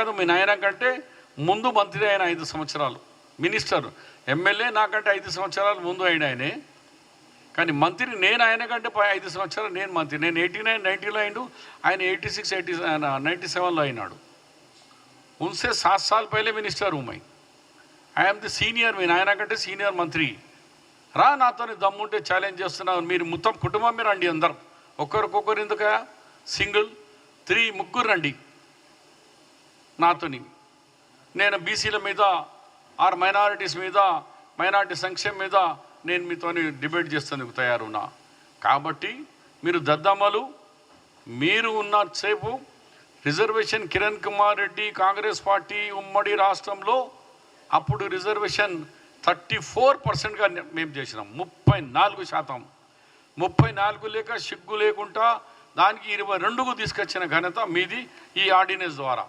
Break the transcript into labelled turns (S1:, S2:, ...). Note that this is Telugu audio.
S1: కాదు, మీ నాయన కంటే ముందు మంత్రి అయిన 5 సంవత్సరాలు, మినిస్టర్, ఎమ్మెల్యే నాకంటే 5 సంవత్సరాలు ముందు అయిన ఆయనే. కానీ మంత్రి నేను ఆయన కంటే 5 సంవత్సరాలు నేను మంత్రి. నేను 89, 90లో అయిండు, ఆయన 86, 97లో అయినాడు. उनसे 7 साल पहले मिनिस्टर हूँ मैं. आई एम द सीनियर, మీ నాయన కంటే సీనియర్ మంత్రి. రా నాతోని దమ్ముంటే ఛాలెంజ్ చేస్తున్నావు. మీరు మొత్తం కుటుంబం మీరు రండి, అందరు ఒక్కరికొకరు ఎందుక, సింగిల్ 3 ముగ్గురు రండి నాతోని. నేను బీసీల మీద ఆర్ మైనారిటీస్ మీద, మైనారిటీ సంక్షేమం మీద నేను మీతోని డిబేట్ చేస్తాను తయారున్నా. కాబట్టి మీరు దద్దమ్మలు, మీరు ఉన్నసేపు రిజర్వేషన్ కిరణ్ కుమార్ రెడ్డి కాంగ్రెస్ పార్టీ ఉమ్మడి రాష్ట్రంలో అప్పుడు రిజర్వేషన్ 34%గా మేము చేసినాం. 34%. 34 లేక సిగ్గు లేకుండా దానికి 22కు తీసుకొచ్చిన ఘనత మీది ఈ ఆర్డినెన్స్ ద్వారా.